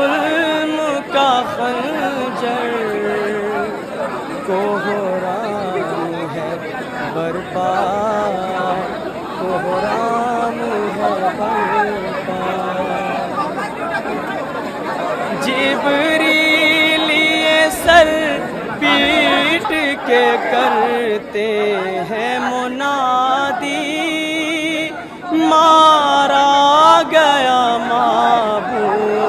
ظلم کا خنجر کوہرام ہے برپا، کوہرام ہے برپا۔ جبریل یہ سر پیٹ کے کرتے ہیں منادی،